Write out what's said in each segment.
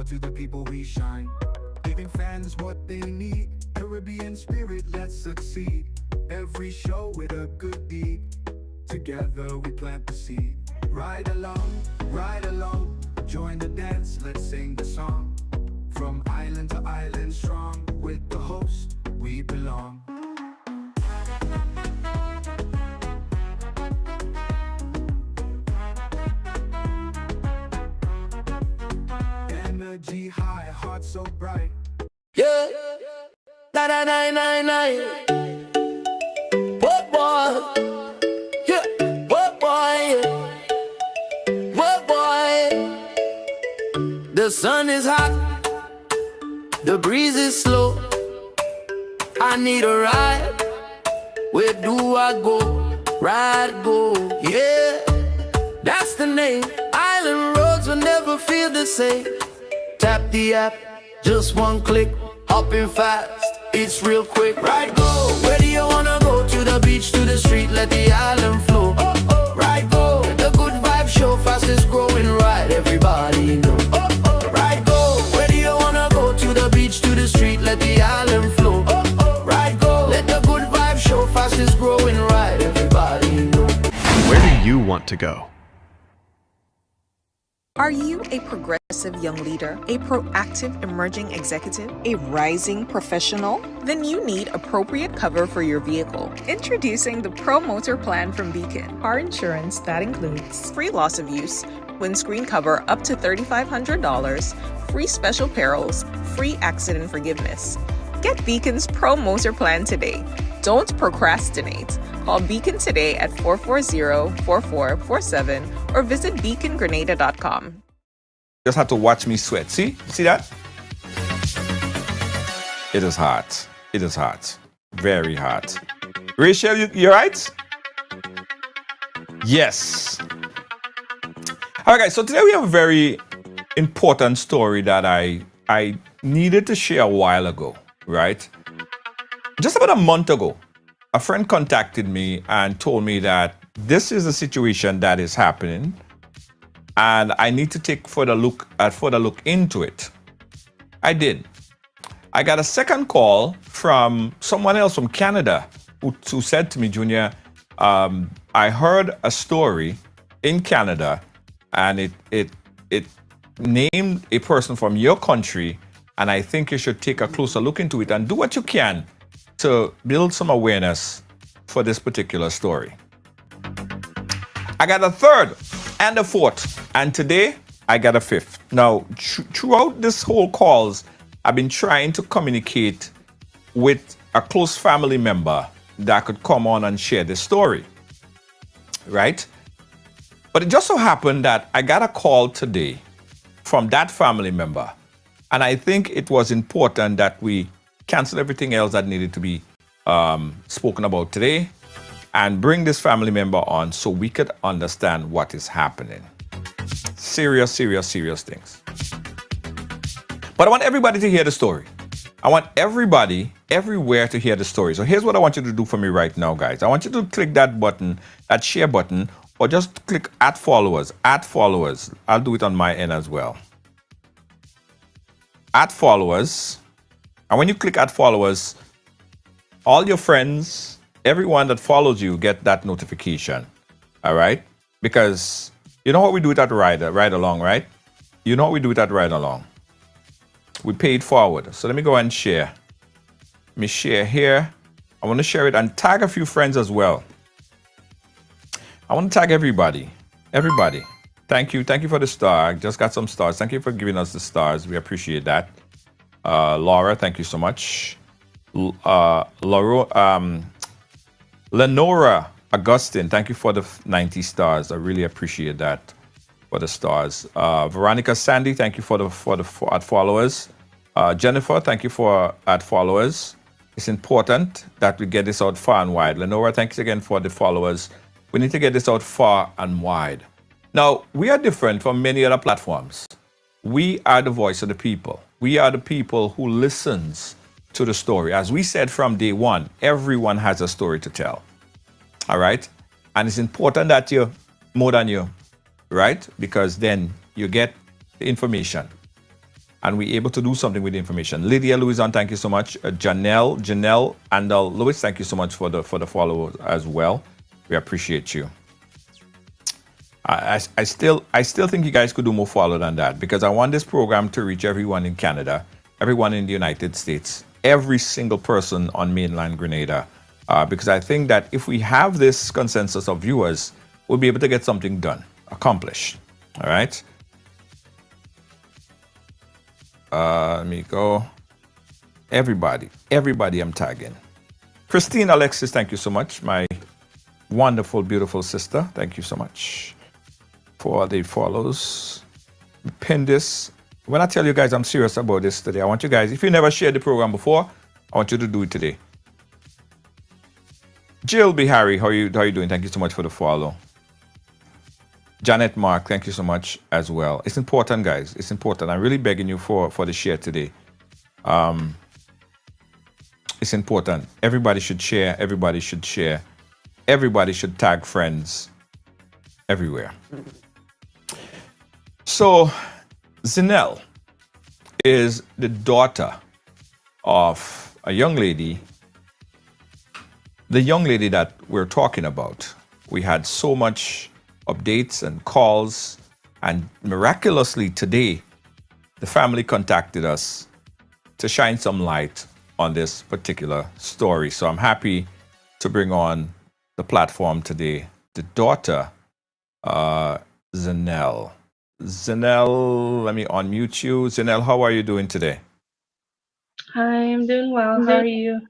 to the people we shine. Giving fans what they need. Caribbean spirit, let's succeed. Every show with a good deed. Together we plant the seed. Ride along, join the dance, let's sing the song. From island to island strong, with the host we belong. Energy high, heart so bright. Yeah, la la la la la. What boy? Yeah, what boy? What boy? The sun is hot, the breeze is slow. I need a ride. Where do I go? Ride go. Yeah, that's the name. Island roads will never feel the same. Tap the app, just one click. Hopping fast, it's real quick. Ride go. Where do you wanna go? To the beach, to the street, let the island flow. Ride go. The good vibe show, fastest growing ride, everybody know. Ride go. Where do you wanna go? To the beach, to the street, let the island flow. Ride go. Let the good vibe show, fastest growing ride, everybody know. Where do you want to go? Are you a progressive young leader, a proactive emerging executive, a rising professional? Then you need appropriate cover for your vehicle. Introducing the Pro Motor Plan from Beacon. Car insurance that includes free loss of use, windscreen cover up to $3,500, free special perils, free accident forgiveness. Get Beacon's Pro Motor Plan today. Don't procrastinate. Call Beacon today at 440-4447 or visit beacongrenada.com. Just have to watch me sweat. See that? It is hot. It is hot. Very hot. Rachel, you right? Yes. All right, guys. So today we have a very important story that I needed to share a while ago, right? Just about a month ago, a friend contacted me and told me that this is a situation that is happening and I need to take further look into it. I did. I got a second call from someone else from Canada who said to me, Junior, I heard a story in Canada and it named a person from your country, and I think you should take a closer look into it and do what you can to build some awareness for this particular story. I got a third and a fourth, and today I got a fifth. Now, throughout this whole calls, I've been trying to communicate with a close family member that could come on and share this story, right? But it just so happened that I got a call today from that family member, and I think it was important that we cancel everything else that needed to be spoken about today and bring this family member on so we could understand what is happening. Serious, serious, serious things. But I want everybody to hear the story. I want everybody, everywhere to hear the story. So here's what I want you to do for me right now, guys. I want you to click that button, that share button, or just click @followers, @followers. I'll do it on my end as well. @followers. And when you click @followers, all your friends, everyone that follows you get that notification. All right? Because you know what we do with that ride along, right? You know what we do with that ride along. We pay it forward. So let me go and share. Let me share here. I want to share it and tag a few friends as well. I want to tag everybody. Everybody. Thank you. Thank you for the star. I just got some stars. Thank you for giving us the stars. We appreciate that. Laura, thank you so much. Lenora Augustine, thank you for the 90 stars. I really appreciate that for the stars. Veronica Sandy, thank you for the @followers. Jennifer, thank you for @followers. It's important that we get this out far and wide. Lenora, thanks again for the followers. We need to get this out far and wide. Now, we are different from many other platforms. We are the voice of the people. We are the people who listens to the story. As we said from day one, everyone has a story to tell. All right? And it's important that you, more than you, right? Because then you get the information. and we're able to do something with the information. Lydia Louison, thank you so much. Janelle, and Louis, thank you so much for the follow as well. We appreciate you. I still think you guys could do more follow than that, because I want this program to reach everyone in Canada, everyone in the United States, every single person on mainland Grenada, because I think that if we have this consensus of viewers, we'll be able to get something done, accomplished. All right. Let me go. Everybody I'm tagging. Christine Alexis, thank you so much. My wonderful, beautiful sister. Thank you so much for the follows. Pin this. When I tell you guys I'm serious about this today, I want you guys, if you never shared the program before, I want you to do it today. Jill Bihari, how are you doing? Thank you so much for the follow. Janet Mark, thank you so much as well. It's important, guys. It's important. I'm really begging you for the share today. It's important. Everybody should share. Everybody should share. Everybody should tag friends everywhere. So, Zinel is the daughter of a young lady, the young lady that we're talking about. We had so much updates and calls, and miraculously today, the family contacted us to shine some light on this particular story. So I'm happy to bring on the platform today the daughter, Zinel. Zinel, let me unmute you. Zinel, how are you doing today? Hi, I'm doing well. How are you?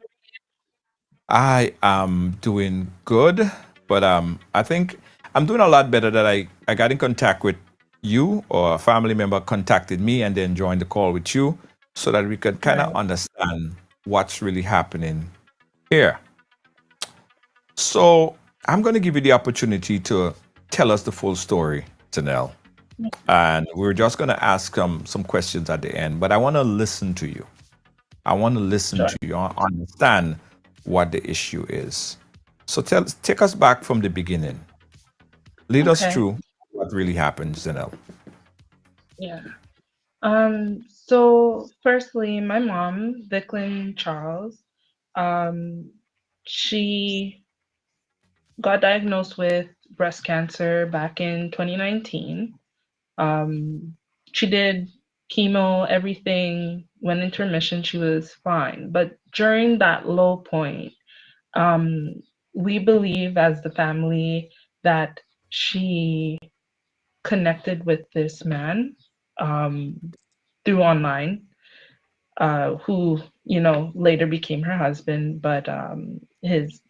I am doing good, but I think I'm doing a lot better that I got in contact with you, or a family member contacted me and then joined the call with you so that we could kind of Right. understand what's really happening here. So I'm going to give you the opportunity to tell us the full story, Zinel. And we're just going to ask some questions at the end, but I want to listen to you. I want to listen Sure. to you, understand what the issue is. So take us back from the beginning. Lead us Okay. through what really happened, Zinel. Yeah. So firstly, my mom, Vicklin Charles, she got diagnosed with breast cancer back in 2019. She did chemo, everything went into remission. She was fine. But during that low point, um, we believe as the family that she connected with this man through online, who later became her husband, but his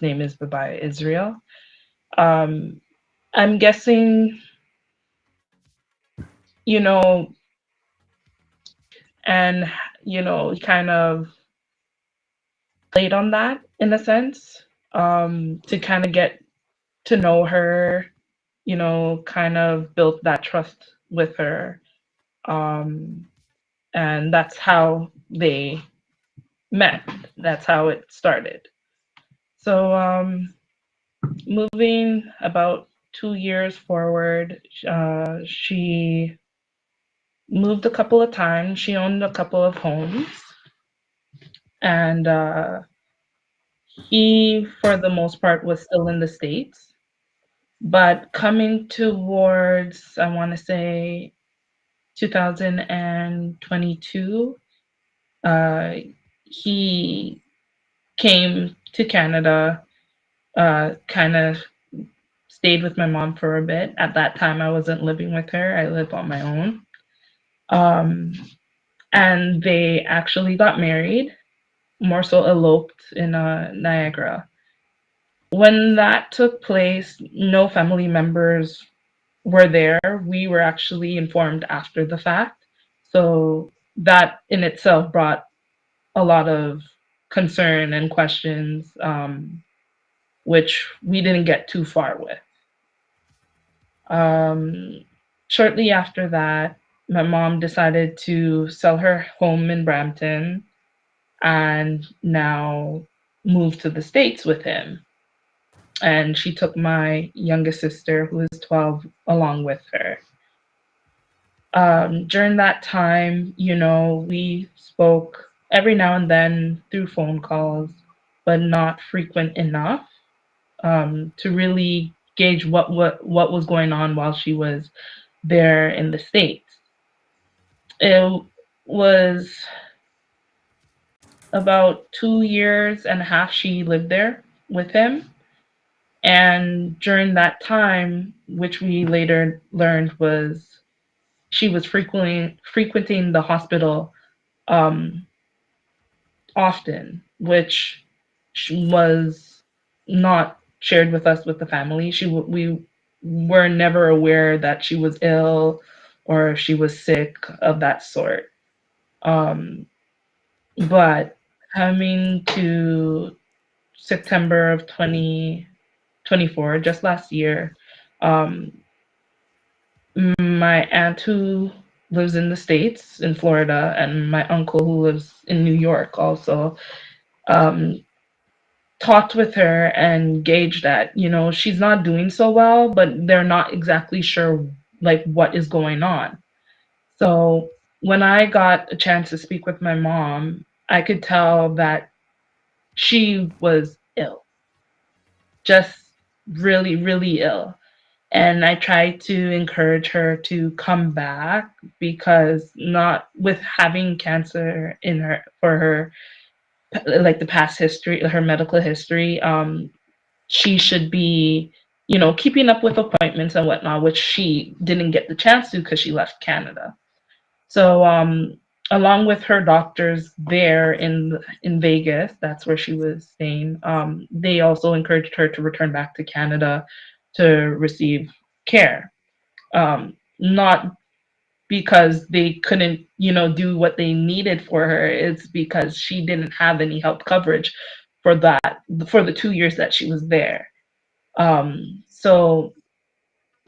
name is Babai Israel. Um, I'm guessing, you know, and kind of played on that in a sense, to kind of get to know her, kind of built that trust with her. Um, and that's how they met. That's how it started. So, moving about 2 years forward, she moved a couple of times. She owned a couple of homes, and he, for the most part, was still in the States. But coming towards, I want to say, 2022, he came to Canada, kind of stayed with my mom for a bit. At that time, I wasn't living with her, I lived on my own. Um, and they actually got married, more so eloped in Niagara. When that took place, no family members were there. We were actually informed after the fact. So that in itself brought a lot of concern and questions, which we didn't get too far with. Um, Shortly after that, my mom decided to sell her home in Brampton and now move to the States with him. And she took my youngest sister, who is 12, along with her. During that time, we spoke every now and then through phone calls, but not frequent enough to really gauge what was going on while she was there in the States. It was about 2 years and a half she lived there with him. And during that time, which we later learned was she was frequenting the hospital um, often, which was not shared with us with the family. We were never aware that she was ill or if she was sick of that sort. Um, but coming to September of 2024, just last year, um, my aunt who lives in the States, in Florida, and my uncle who lives in New York also um, talked with her and gauged that, she's not doing so well, but they're not exactly sure like what is going on. So when I got a chance to speak with my mom, I could tell that she was ill, just really, really ill. And I tried to encourage her to come back because not with having cancer in her for her like the past history, her medical history, she should be, keeping up with appointments and whatnot, which she didn't get the chance to because she left Canada. So, along with her doctors there in Vegas, that's where she was staying. They also encouraged her to return back to Canada to receive care. Not because they couldn't, do what they needed for her. It's because she didn't have any health coverage for the 2 years that she was there. So,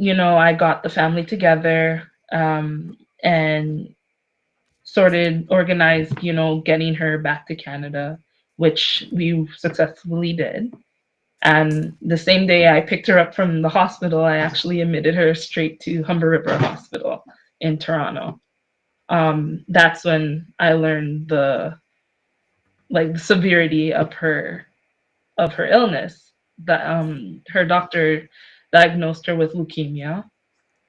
I got the family together and sorted, organized, getting her back to Canada, which we successfully did. And the same day I picked her up from the hospital, I actually admitted her straight to Humber River Hospital in Toronto. That's when I learned the severity of her illness. That her doctor diagnosed her with leukemia,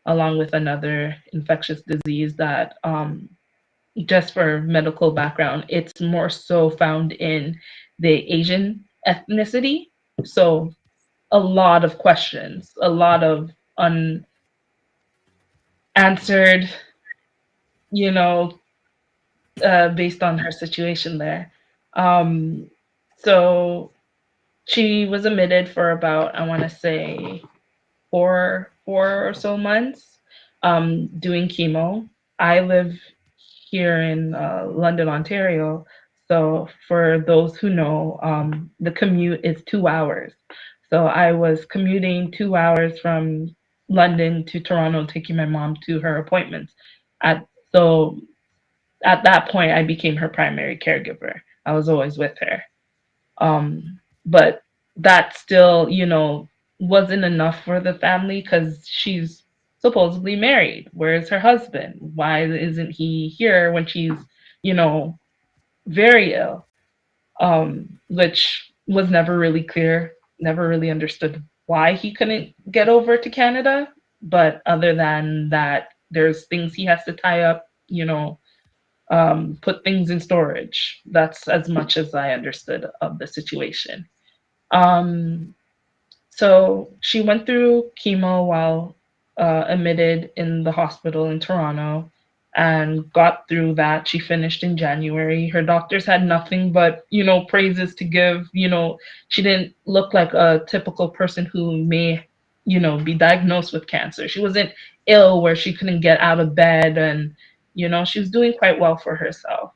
along with another infectious disease that just for medical background, it's more so found in the Asian ethnicity. So a lot of questions, a lot of unanswered, you know, based on her situation there. Um, so she was admitted for about, I want to say, four or so months, doing chemo. I live here in London, Ontario. So for those who know, the commute is 2 hours. So I was commuting 2 hours from London to Toronto, taking my mom to her appointments. So at that point, I became her primary caregiver. I was always with her. But that still, wasn't enough for the family because she's supposedly married. Where's her husband? Why isn't he here when she's, you know, very ill? Which was never really clear, never really understood why he couldn't get over to Canada. But other than that, there's things he has to tie up, put things in storage. That's as much as I understood of the situation. Um, so she went through chemo while admitted in the hospital in Toronto and got through that. She finished in January. Her doctors had nothing but, praises to give. She didn't look like a typical person who may, be diagnosed with cancer. She wasn't ill where she couldn't get out of bed and, she was doing quite well for herself.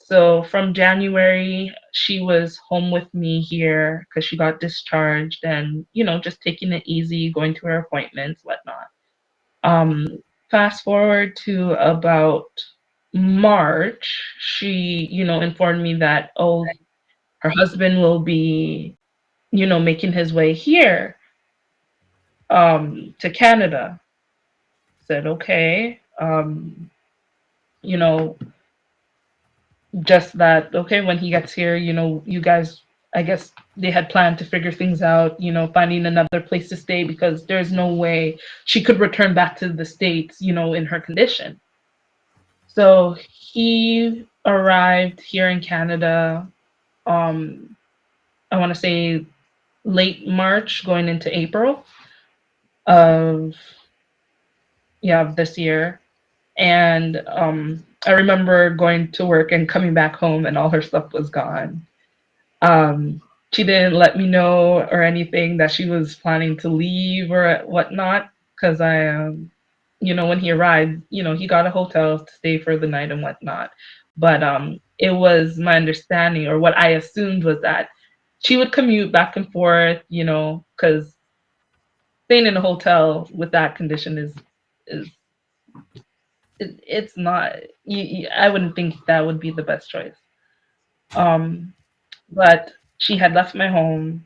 So from January, she was home with me here because she got discharged and, just taking it easy, going to her appointments, whatnot. Um, Fast forward to about March, she, informed me that, oh, her husband will be, making his way here to Canada. said, okay. You know, just that, okay, when he gets here, you guys, I guess they had planned to figure things out, finding another place to stay because there's no way she could return back to the States, in her condition. So he arrived here in Canada, um, I want to say late March, going into April of of this year. And I remember going to work and coming back home, and all her stuff was gone. Um, she didn't let me know or anything that she was planning to leave or whatnot, because when he arrived, he got a hotel to stay for the night and whatnot. But it was my understanding, or what I assumed, was that she would commute back and forth, because staying in a hotel with that condition is it's not. I wouldn't think that would be the best choice. Um, but she had left my home,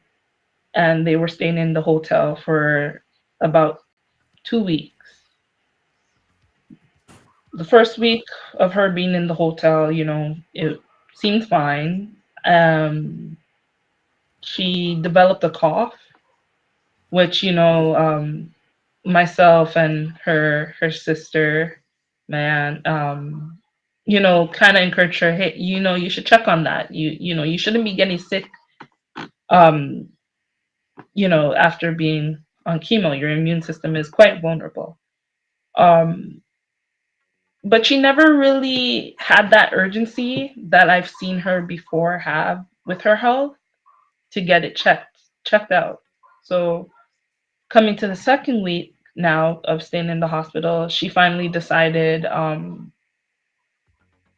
and they were staying in the hotel for about 2 weeks. The first week of her being in the hotel, it seemed fine. She developed a cough, which, myself and her sister, man, kind of encouraged her, hey, you should check on that. You shouldn't be getting sick, um, after being on chemo. Your immune system is quite vulnerable. Um, but she never really had that urgency that I've seen her before have with her health to get it checked out. So coming to the second week now of staying in the hospital, she finally decided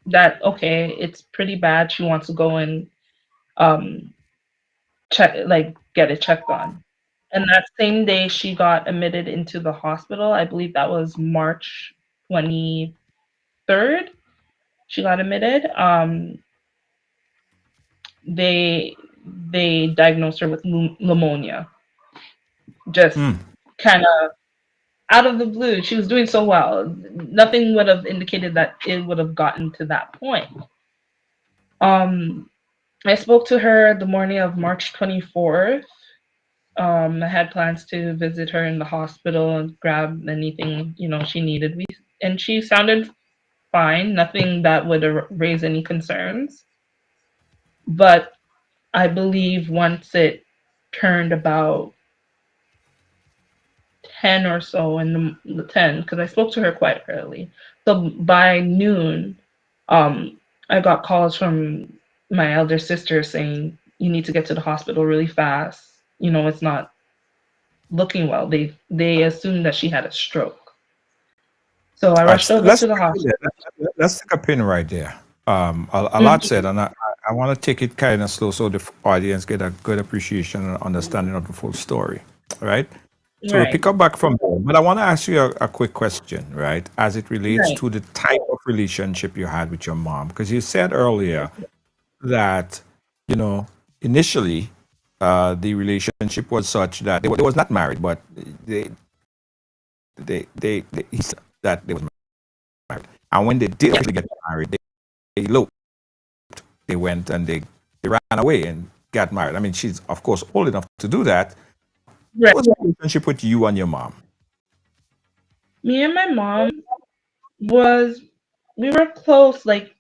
that, okay, it's pretty bad. She wants to go and um, check, like, get it checked on. And that same day, she got admitted into the hospital. I believe that was March 23rd. She got admitted. They diagnosed her with pneumonia. Just Mm. kind of out of the blue. She was doing so well. Nothing would have indicated that it would have gotten to that point. Um, I spoke to her the morning of March 24th. I had plans to visit her in the hospital and grab anything, she needed. And she sounded fine, nothing that would raise any concerns. But I believe once it turned about 10 or so in the 10, because I spoke to her quite early. So by noon, I got calls from my elder sister saying, you need to get to the hospital really fast. It's not looking well. They assumed that she had a stroke. So I All right, rushed so over let's to the take a pin hospital. there. Let's take a pin right there. A lot Mhm. said, and I want to take it kind of slow so the audience get a good appreciation and understanding of the full story. All right. So we'll Right, pick up back from there. But I want to ask you a quick question, right, as it relates right. to the type of relationship you had with your mom. Because you said earlier that, you know, initially the relationship was such that they was not married, but they, he said that they was married. And when they did Yeah, actually get married, they eloped. They went and they ran away and got married. I mean, she's, of course, old enough to do that. right. What was the relationship with you and your mom? Me and my mom was we were close. Like,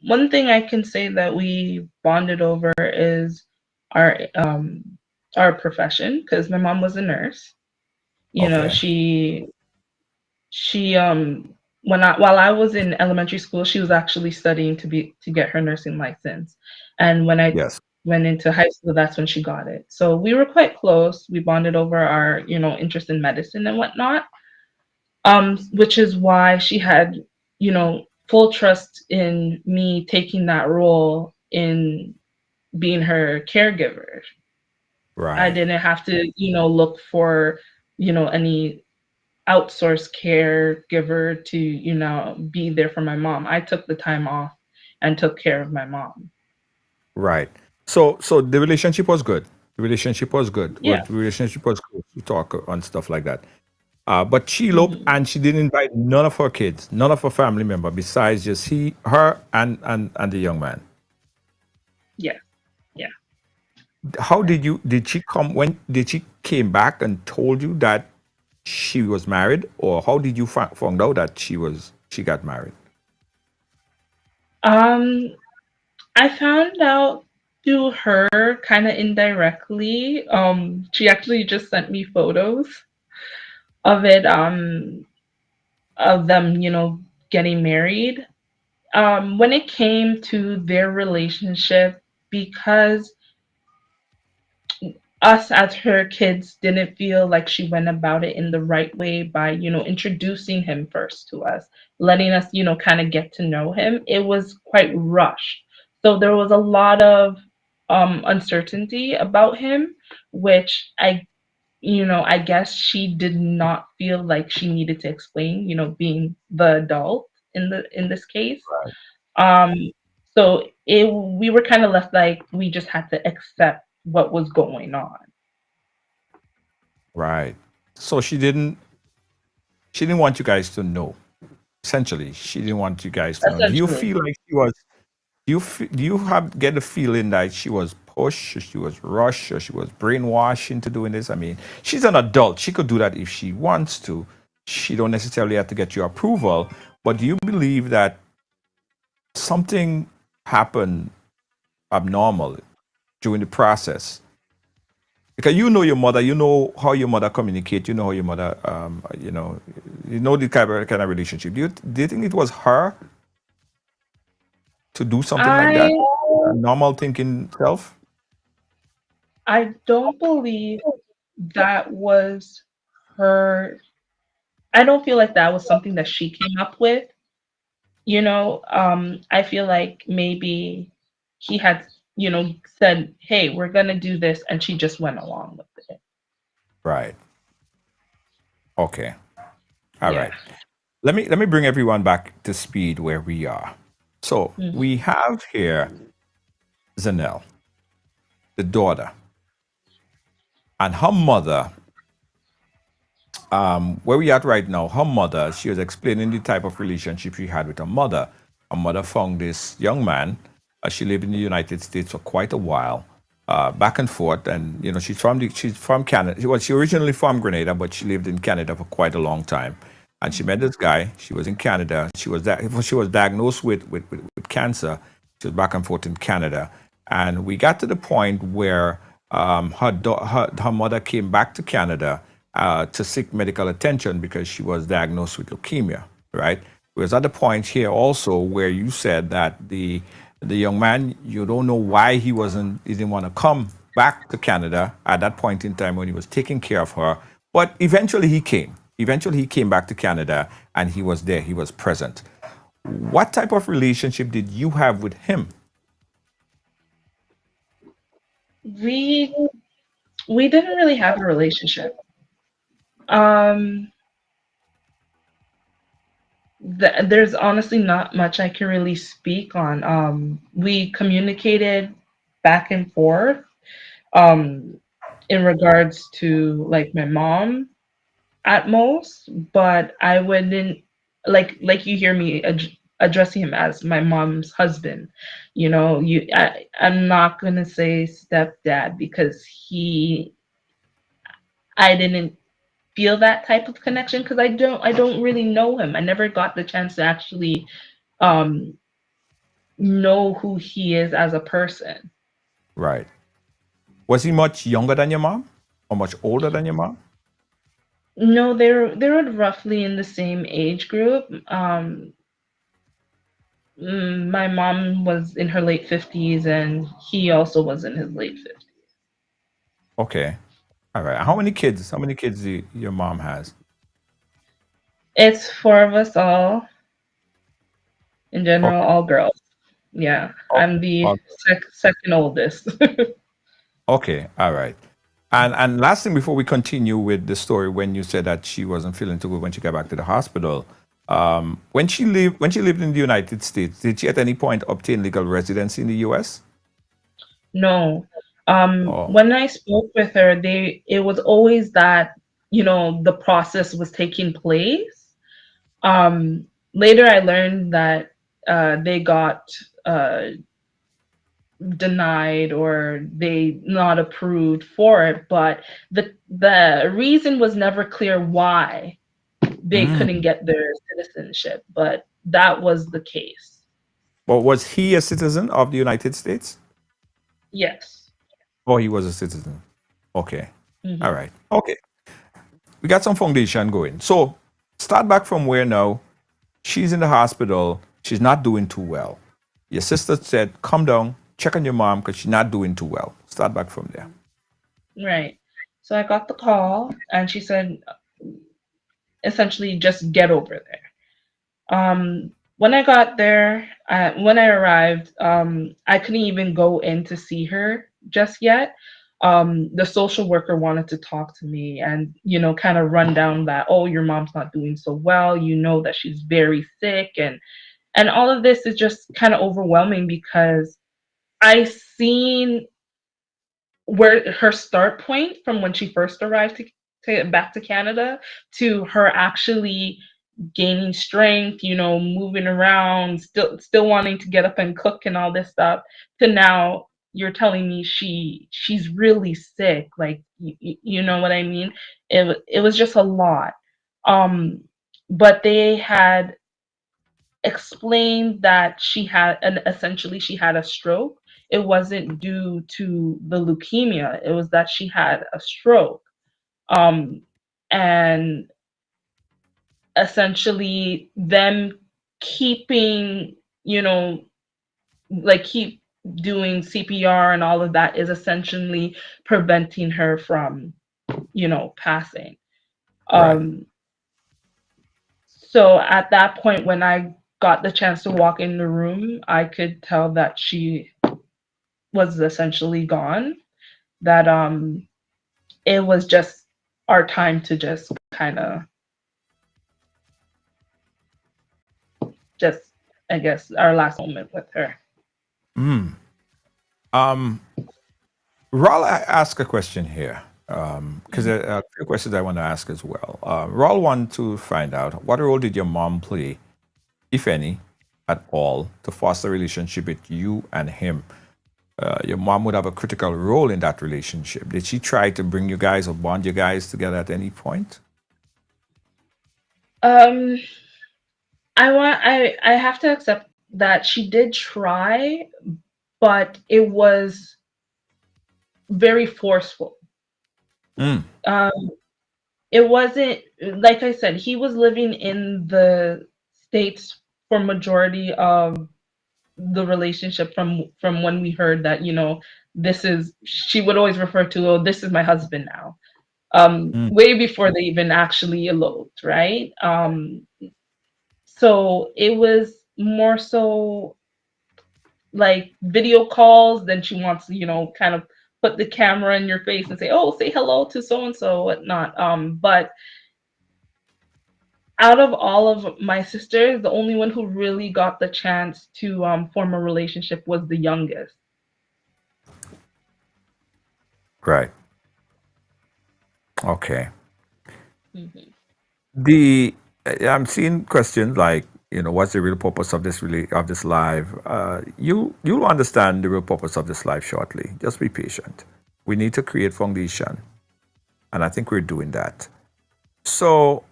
one thing I can say that we bonded over is our um our profession, because my mom was a nurse. You know, Okay. she when I while I was in elementary school, she was actually studying to get her nursing license. And when I Yes. went into high school, that's when she got it. So we were quite close. We bonded over our, interest in medicine and whatnot. Which is why she had, full trust in me taking that role in being her caregiver. I Right. didn't have to, look for, any outsourced caregiver to, be there for my mom. I took the time off and took care of my mom. Right. So the relationship was good. The relationship was good. Yeah. The relationship was good. We talk and stuff like that. But she eloped Mhm. and she didn't invite none of her kids, none of her family member besides just her, and the young man. Yeah, yeah. How did she come when did she came back and told you that she was married, or how did you found out that she got married? Um, I found out through her kind of indirectly. She actually just sent me photos of it, of them, getting married. When it came to their relationship, because us as her kids didn't feel like she went about it in the right way by, introducing him first to us, letting us, kind of get to know him. It was quite rushed. So there was a lot of uncertainty about him, which I guess she did not feel like she needed to explain, being the adult in this case. Um, so we were kind of left like we just had to accept what was going on. Right. So she didn't want you guys to know. Essentially, she didn't want you guys to know. Do you Essentially. feel like she was? Do you have get the feeling that she was pushed, or she was rushed, or she was brainwashed into doing this? I mean, she's an adult. She could do that if she wants to. She don't necessarily have to get your approval. But do you believe that something happened abnormal during the process? Because you know your mother, you know how your mother communicate, you know how your mother, you know the kind of relationship. Do you think it was her to do something like I that? A normal thinking self, I don't believe that was her. I don't feel like that was something that she came up with. I feel like maybe he had, said, "Hey, we're gonna do this," and she just went along with it. right? Okay, all Yeah. right. Let me bring everyone back to speed where we are. So Mhm. we have here Zanelle, the daughter, and her mother. Where we at right now, her mother, she was explaining the type of relationship she had with her mother. Her mother found this young man. She lived in the United States for quite a while, back and forth. And she's from Canada. Well, she originally from Grenada, but she lived in Canada for quite a long time. And she met this guy. She was in Canada. She was diagnosed with cancer. She was back and forth in Canada, and we got to the point where her mother came back to Canada to seek medical attention because she was diagnosed with leukemia, right? We was at the point here also where you said that the young man, you don't know why he didn't want to come back to Canada at that point in time when he was taking care of her, but eventually he came. Eventually he came back to Canada and he was there. He was present. What type of relationship did you have with him? We we didn't really have a relationship. Um, there's honestly not much I can really speak on. We communicated back and forth um, in regards to like my mom at most, but I wouldn't like you hear me addressing him as my mom's husband. I'm not gonna say stepdad because I didn't feel that type of connection because I don't really know him. I never got the chance to actually um know who he is as a person. Right. Was he much younger than your mom or much older than your mom? No, they were roughly in the same age group. My mom was in her late 50s and he also was in his late 50s. Okay. All right. How many kids your mom has? It's four of us all in general, Okay. all girls. Yeah, Okay. I'm the Okay. second oldest. Okay. All right. And last thing before we continue with the story, when you said that she wasn't feeling too good when she got back to the hospital, when she lived in the United States, did she at any point obtain legal residency in the U.S.? No. Oh, When I spoke with her, it was always that, the process was taking place. Later, I learned that they got denied or they not approved for it, but the reason was never clear why they couldn't Mm. get their citizenship, but that was the case. Well, was he a citizen of the United States? Yes. Oh, he was a citizen. Okay. All Hmm. right. Okay. We got some foundation going. So start back from where now. She's in the hospital. She's not doing too well. Your sister said, come down, check on your mom because she's not doing too well. Start back from there. Right. So I got the call and she said, essentially, just get over there. When I got there, when I arrived, I couldn't even go in to see her just yet. The social worker wanted to talk to me and, kind of run down that, oh, your mom's not doing so well. You know that she's very sick. And all of this is just kind of overwhelming because I seen where her start point from when she first arrived to back to Canada to her actually gaining strength, moving around, still wanting to get up and cook and all this stuff, to now you're telling me she's really sick. Like you know what I mean? It was just a lot. Um, but they had explained that she had and essentially she had a stroke. It wasn't due to the leukemia. It was that she had a stroke. Um, and essentially them keeping, like keep doing CPR and all of that is essentially preventing her from, passing. Right. Um, so at that point, when I got the chance to walk in the room, I could tell that she was essentially gone. That it was just our time to just kind of just I guess our last moment with her. Mm. Um, Raul, I ask a question here because there are a few questions I want to ask as well. Raul want to find out what role did your mom play, if any, at all, to foster a relationship with you and him? Your mom would have a critical role in that relationship. Did she try to bring you guys or bond you guys together at any point? Um, I have to accept that she did try, but it was very forceful. Mm. Um, it wasn't, like I said, he was living in the States for majority of the relationship from when we heard that, this is she would always refer to, oh, this is my husband now. Mm. Way before they even actually eloped, right? So it was more so like video calls, then she wants to, kind of put the camera in your face and say, oh, say hello to so and so, whatnot. But out of all of my sisters, the only one who really got the chance to form a relationship was the youngest. Right. Okay. Hmm. The I'm seeing questions like, what's the real purpose of of this live? You'll understand the real purpose of this live shortly. Just be patient. We need to create foundation, and I think we're doing that. So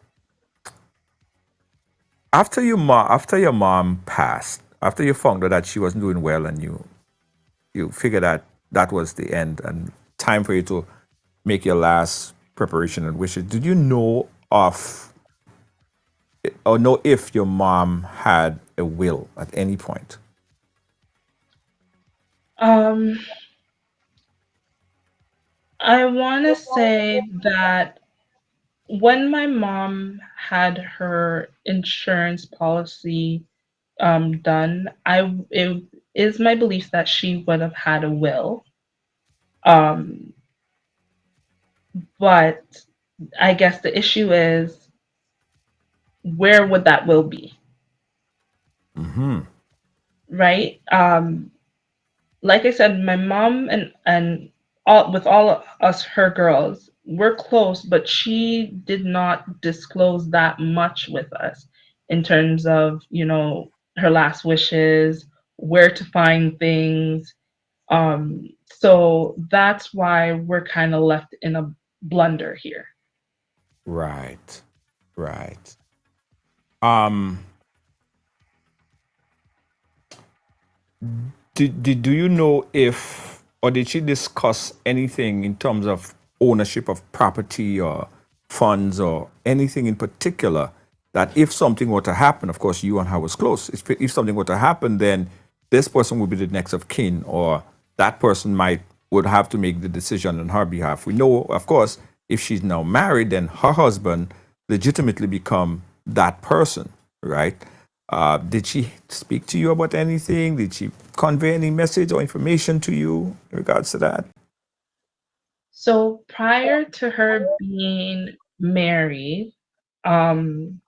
after your mom passed, after you found out that she wasn't doing well, and you figured that that was the end and time for you to make your last preparation and wishes. Did you know of or know if your mom had a will at any point? Um, I want to say that when my mom had her insurance policy done, it is my belief that she would have had a will. Um, but I guess the issue is, where would that will be, Hmm. right? Like I said, my mom and all with all of us, her girls, we're close, but she did not disclose that much with us in terms of, her last wishes, where to find things. So that's why we're kind of left in a blunder here. Right. Right. Um, do you know if, or did she discuss anything in terms of ownership of property or funds or anything in particular that if something were to happen, of course, you and her was close. If something were to happen, then this person would be the next of kin, or that person would have to make the decision on her behalf. We know, of course, if she's now married, then her husband legitimately become that person, right? Did she speak to you about anything? Did she convey any message or information to you in regards to that? So prior to her being married, um,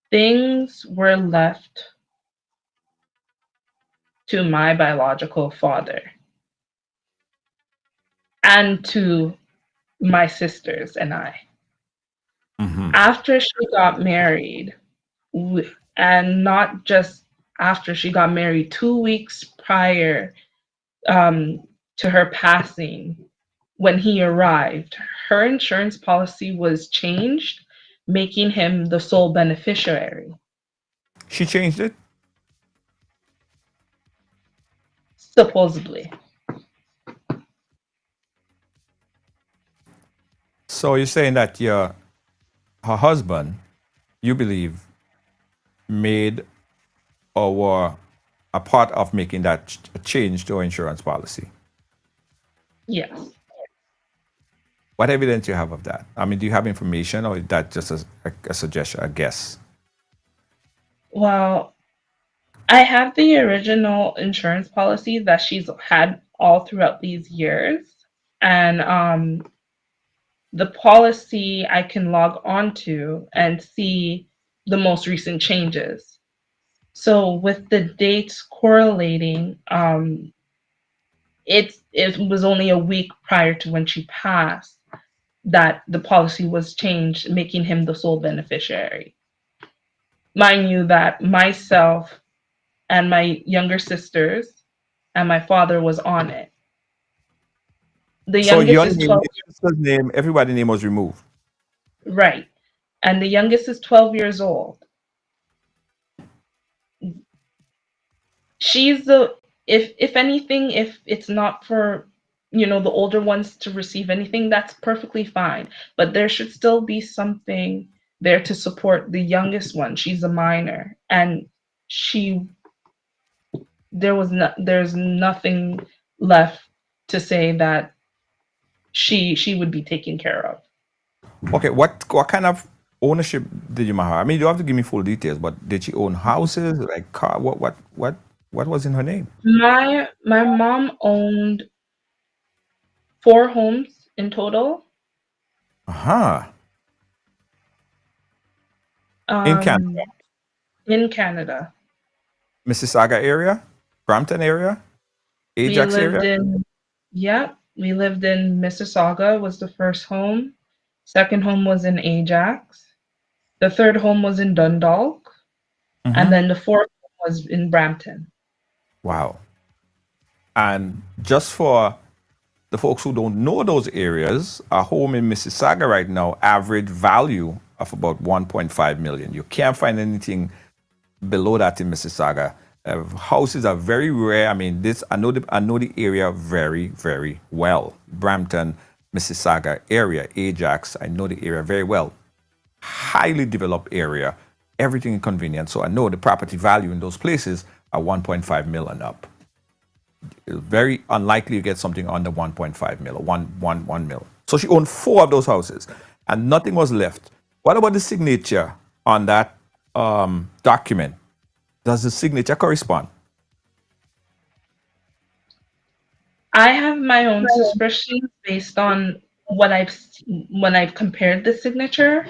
things were left to my biological father and to my sisters and I. After she got married, and not just after she got married, 2 weeks prior to her passing, when he arrived, her insurance policy was changed, making him the sole beneficiary. She changed it. Supposedly. So you're saying that her husband, you believe, made or were a part of making that change to her insurance policy. Yes. What evidence you have of that? I mean, do you have information, or is that just a suggestion, a guess? Well, I have the original insurance policy that she's had all throughout these years. And the policy I can log onto and see the most recent changes. So with the dates correlating, it was only a week prior to when she passed that the policy was changed, making him the sole beneficiary. Mind you that myself and my younger sisters and my father was on it. The So youngest your is name, 12, your sister's name, everybody's name was removed. right? And the youngest is 12 years old. She's the if anything, if it's not for the older ones to receive anything, that's perfectly fine. But there should still be something there to support the youngest one. She's a minor, and she there's nothing left to say that she would be taken care of. Okay, what kind of ownership did you have? I mean, you don't have to give me full details, but did she own houses, like car? What was in her name? My mom owned 4 homes in total. Uh-huh. In Canada, Um, in Canada. Mississauga area, Brampton area, We Ajax lived area. in, yeah, we lived in Mississauga was the first home. Second home was in Ajax. The third home was in Dundalk. And then the fourth home was in Brampton. Wow. And just for the folks who don't know those areas, a home in Mississauga right now, average value of about 1.5 million. You can't find anything below that in Mississauga. Houses are very rare. I mean, I know the area very, very well. Brampton, Mississauga area, Ajax, I know the area very well. Highly developed area, everything inconvenient. So I know the property value in those places are 1.5 million up. It's very unlikely you get something under 1.5 mil or 1 mil. So she owned 4 of those houses and nothing was left. What about the signature on that document? Does the signature correspond? I have my own suspicions based on when I've compared the signature.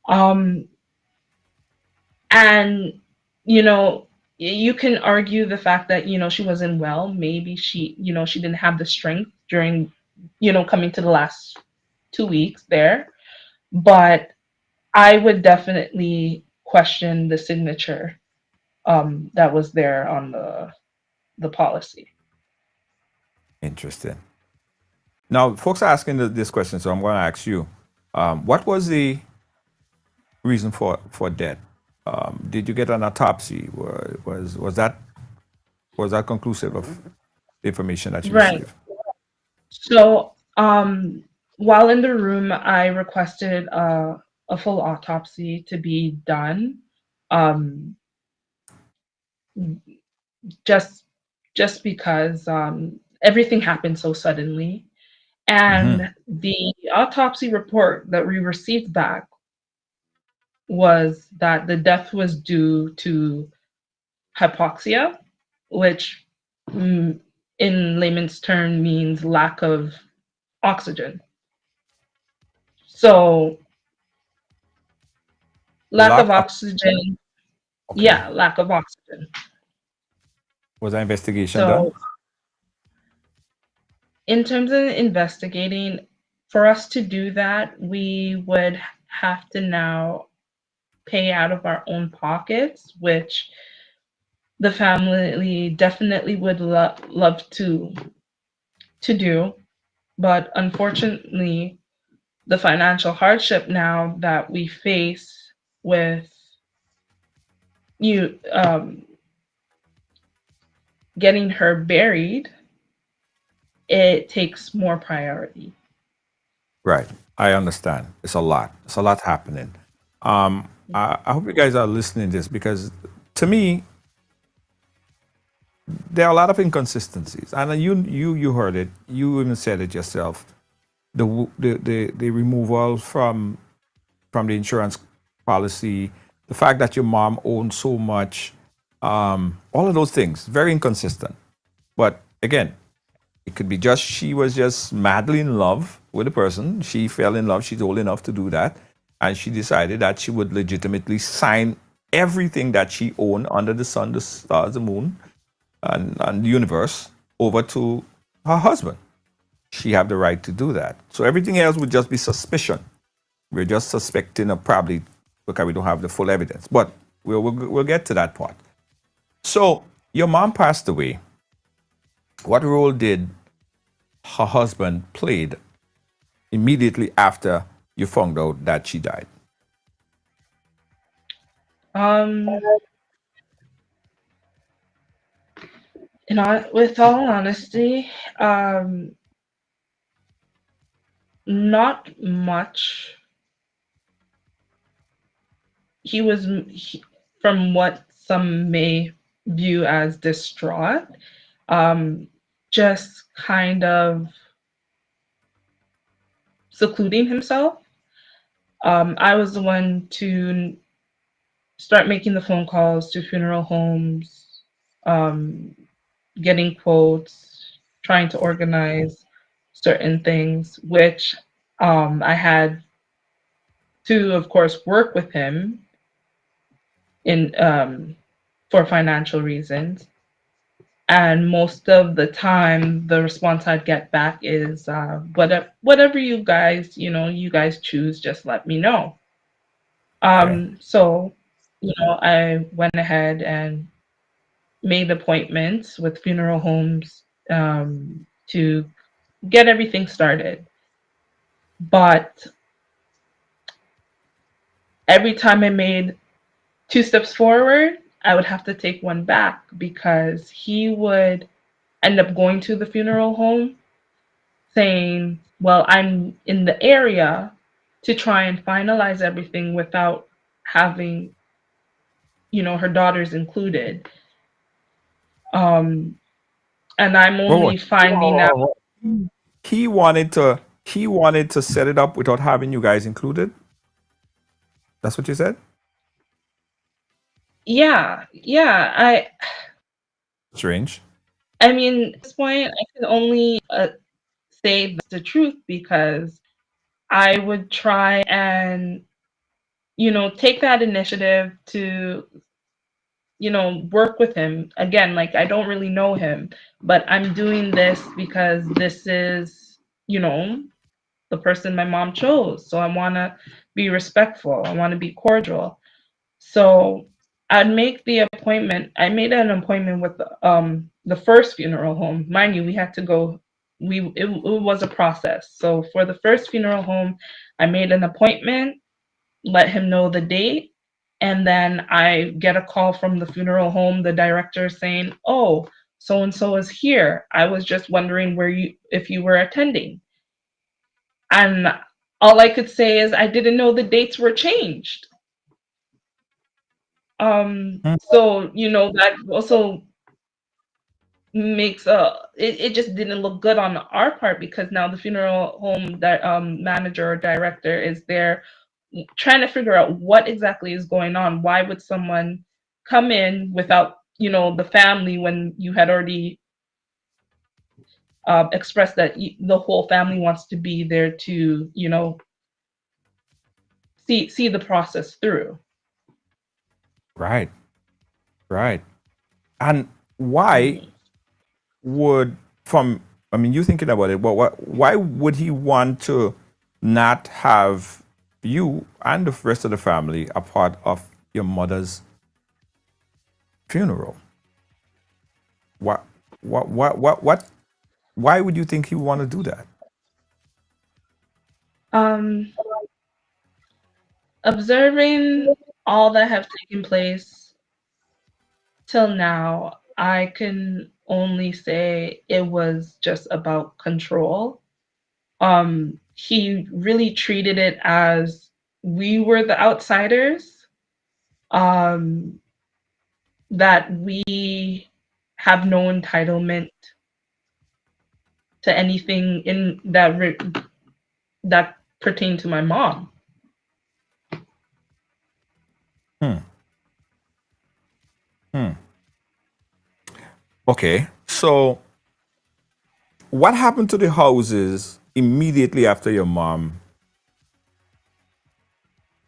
Um, and you know, you can argue the fact that she wasn't well. Maybe she didn't have the strength during coming to the last 2 weeks there. But I would definitely question the signature that was there on the policy. Interesting. Now, folks are asking this question, so I'm going to ask you: what was the reason for death? Did you get an autopsy? Was that conclusive of the information that you Right. received? So, while in the room, I requested a full autopsy to be done. Um, just just because everything happened so suddenly. Mm-hmm. And the autopsy report that we received back was that the death was due to hypoxia, which mm, in layman's term means lack of oxygen. So, lack Lack of of. oxygen, Okay. yeah, lack of oxygen. Was an investigation done? So, in terms of investigating, for us to do that, we would have to now pay out of our own pockets, which the family definitely would love to do. But unfortunately, the financial hardship now that we face with you getting her buried, it takes more priority. Right. I understand. It's a lot. It's a lot happening. I hope you guys are listening to this because, to me, there are a lot of inconsistencies, and you heard it. You even said it yourself. The removal from the insurance policy, the fact that your mom owned so much, all of those things, very inconsistent. But again, it could be just she was just madly in love with a person. She fell in love. She's old enough to do that. And she decided that she would legitimately sign everything that she owned under the sun, the stars, the moon, and the universe over to her husband. She had the right to do that. So everything else would just be suspicion. We're just suspecting of probably because we don't have the full evidence. But we'll get to that part. So your mom passed away. What role did her husband played immediately after you found out that she died? Um, with all honesty, not much. He was, from what some may view as distraught, um, just kind of secluding himself. I was the one to start making the phone calls to funeral homes, um, getting quotes, trying to organize certain things, which I had to, of course, work with him in for financial reasons. And most of the time, the response I'd get back is, whatever you guys choose, just let me know. Okay. So, I went ahead and made appointments with funeral homes to get everything started. But every time I made 2 steps forward, I would have to take one back because he would end up going to the funeral home saying, well, I'm in the area to try and finalize everything without having, her daughters included. Um, and I'm Whoa, whoa, only finding out. whoa. He wanted to set it up without having you guys included. That's what you said. Yeah, yeah. Strange. I mean, at this point, I can only say the truth because I would try and, take that initiative to, work with him. Again, like I don't really know him, but I'm doing this because this is you know, the person my mom chose. So I want to be respectful. I want to be cordial. So I'd make the appointment. I made an appointment with the first funeral home. Mind you, we had to go. It was a process. So for the first funeral home, I made an appointment, let him know the date, and then I get a call from the funeral home, the director saying, "Oh, so and so is here. I was just wondering where you if you were attending." And all I could say is I didn't know the dates were changed. Hmm. So that also makes it just didn't look good on our part, because now the funeral home that manager or director is there trying to figure out what exactly is going on. Why would someone come in without the family, when you had already expressed that the whole family wants to be there to see the process through. Right, right. And why Mhm. would from I mean, you thinking about it, but why would he want to not have you and the rest of the family a part of your mother's funeral? What what why would you think he would want to do that? um Observing all that have taken place till now, I can only say it was just about control. He really treated it as we were the outsiders, um, that we have no entitlement to anything in that pertained to my mom. Hmm. Hmm. Okay. So what happened to the houses immediately after your mom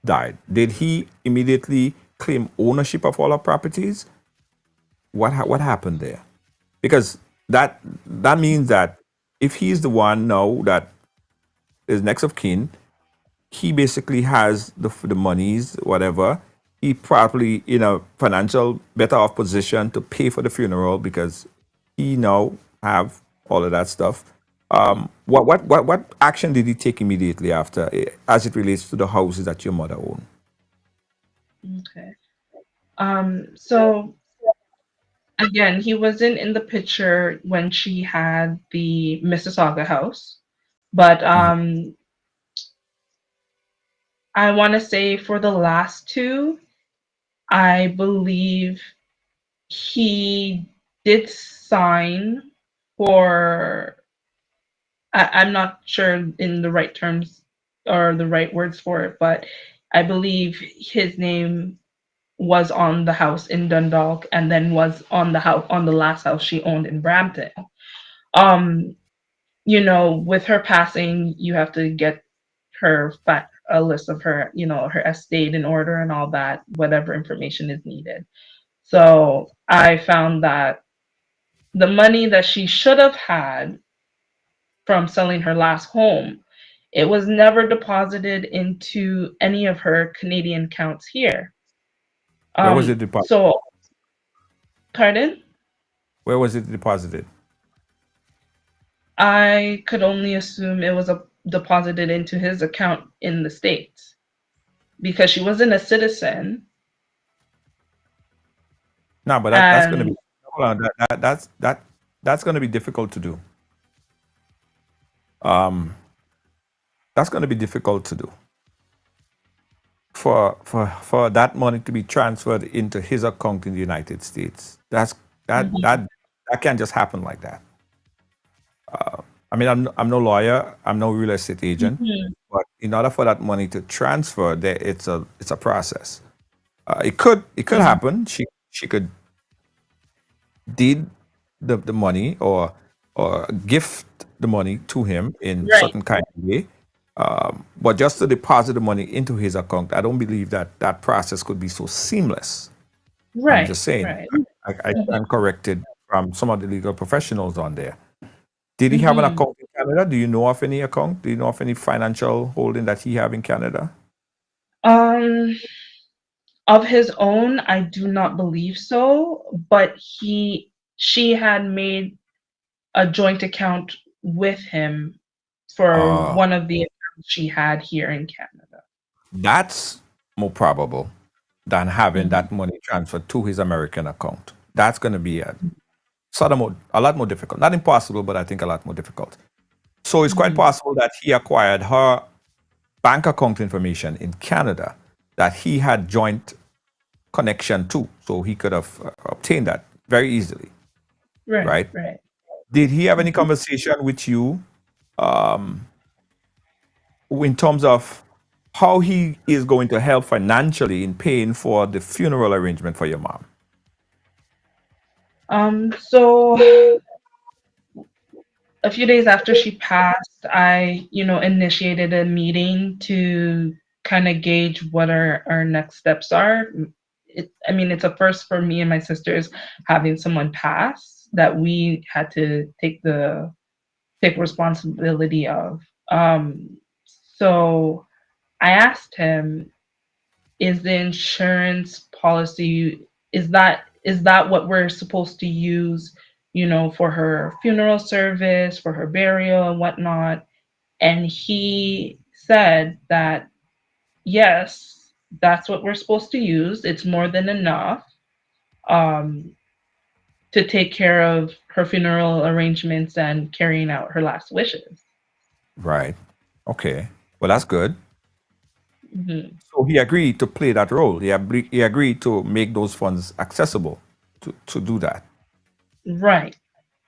died? Did he immediately claim ownership of all our properties? What happened there? Because that means that if he's the one now that is next of kin, he basically has the monies, whatever. He probably in a financial better off position to pay for the funeral because he now have all of that stuff. What action did he take immediately after, as it relates to the houses that your mother owned? Okay. So again, he wasn't in the picture when she had the Mississauga house, but Mhm. I want to say for the last two, I believe he did sign for. I'm not sure in the right terms or the right words for it, but I believe his name was on the house in Dundalk, and then was on the last house she owned in Brampton. Um, with her passing, you have to get a list of her, her estate in order and all that, whatever information is needed. So I found that the money that she should have had from selling her last home, it was never deposited into any of her Canadian accounts here. Where was it deposited? So, pardon? Where was it deposited? I could only assume it was deposited into his account in the States, because she wasn't a citizen. No, but that's going to be And hold on, that's going to be difficult to do. Um, that's going to be difficult to do for that money to be transferred into his account in the United States. That mhm, that that can't just happen like that. I mean, I'm no lawyer, I'm no real estate agent, mhm, but in order for that money to transfer, there it's a process. It could mhm, happen. She could deed the money or gift the money to him in right, certain kind of way. But just to deposit the money into his account, I don't believe that that process could be so seamless. I'm right, just saying. right. I Mhm, stand corrected from some of the legal professionals on there. Did he have an mhm. account in Canada? Do you know of any account? Do you know of any financial holding that he have in Canada? Um, of his own, I do not believe so, but she had made a joint account with him for Uh, one of the accounts she had here in Canada. that's more probable than having Mhm. that money transferred to his American account. That's going to be a lot more difficult. Not impossible, but I think a lot more difficult. So it's quite Mhm. possible that he acquired her bank account information in Canada that he had joint connection to, so he could have obtained that very easily, Right, right? right. Did he have any Mhm. conversation with you in terms of how he is going to help financially in paying for the funeral arrangement for your mom? So a few days after she passed, I, initiated a meeting to kind of gauge what our next steps are. I mean, it's a first for me and my sisters having someone pass that we had to take responsibility of. So I asked him, is the insurance policy, is that what we're supposed to use, for her funeral service, for her burial and whatnot? And he said that yes, that's what we're supposed to use. It's more than enough um, to take care of her funeral arrangements and carrying out her last wishes. Right. Okay. Well, that's good. Mhm. So he agreed to play that role. He agreed to make those funds accessible to do that. Right,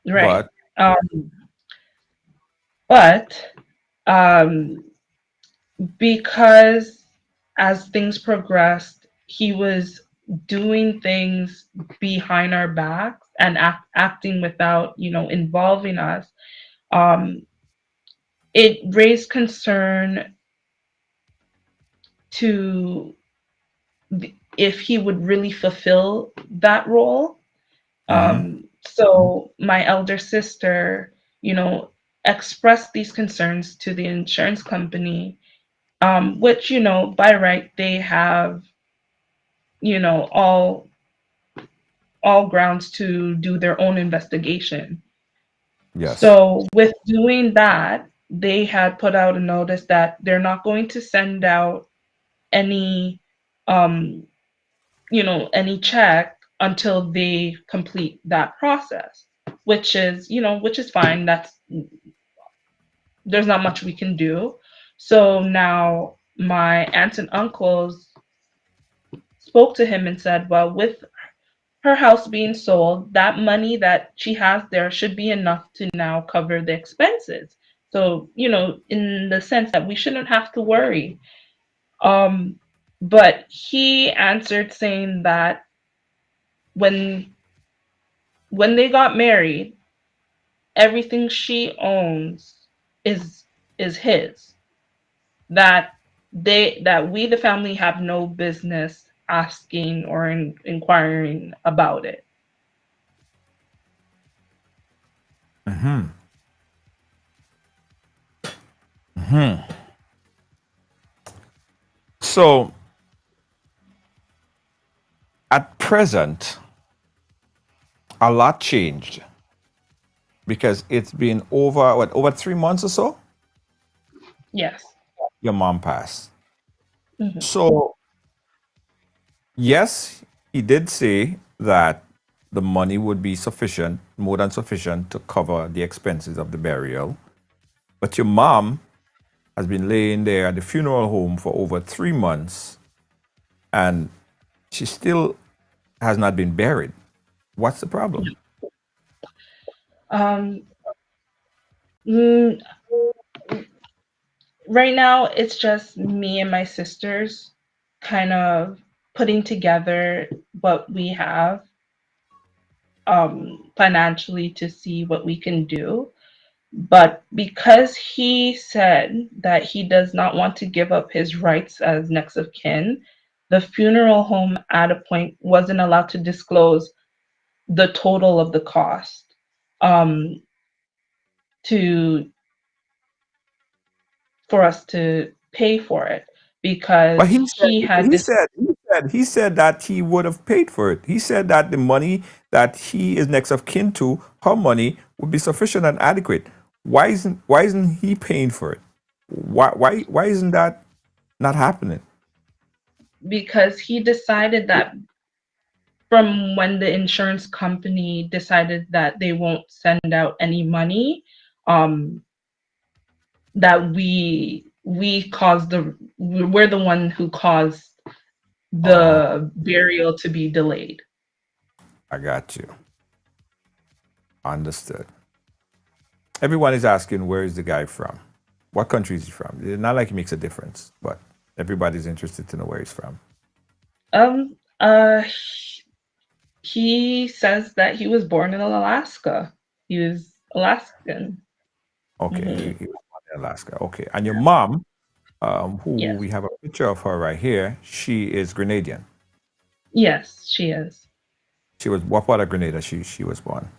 right. But Um, but um, because as things progressed, he was doing things behind our backs and acting without, involving us. Um, it raised concern to if he would really fulfill that role. mhm, So my elder sister, expressed these concerns to the insurance company, which, by right, they have, all grounds to do their own investigation. yes, So with doing that, they had put out a notice that they're not going to send out any, um, any check until they complete that process, which is fine. There's not much we can do. So now my aunts and uncles spoke to him and said, well, with her house being sold, that money that she has there should be enough to now cover the expenses. So, in the sense that we shouldn't have to worry. Um, but he answered saying that when when they got married, everything she owns is is his. That we the family have no business asking or inquiring about it. mhm, mhm. So at present, a lot changed because it's been over 3 months or so. Yes. Your mom passed. Mhm. So yes, he did say that the money would be sufficient, more than sufficient, to cover the expenses of the burial. But your mom has been laying there at the funeral home for over 3 months, and she still has not been buried. What's the problem? Um, mm, right now, it's just me and my sisters kind of putting together what we have financially to see what we can do. But because he said that he does not want to give up his rights as next of kin, the funeral home at a point wasn't allowed to disclose the total of the cost um, to for us to pay for it But because he had this. he said that he would have paid for it. He said that the money that he is next of kin to, her money, would be sufficient and adequate. Why isn't he paying for it? Why isn't that not happening? Because he decided that from when the insurance company decided that they won't send out any money, um, that we caused we're the one who caused Oh, the burial to be delayed. I got you. Understood. Everyone is asking where is the guy from? What country is he from? It's not like it makes a difference, but everybody's interested to know where he's from. Um, uh, he says that he was born in Alaska. He was Alaskan. Okay, Hmm. he was born in Alaska. Okay, and your mom, who Yes, we have a picture of her right here, she is Grenadian. yes, she is. She was what part of Grenada she was born?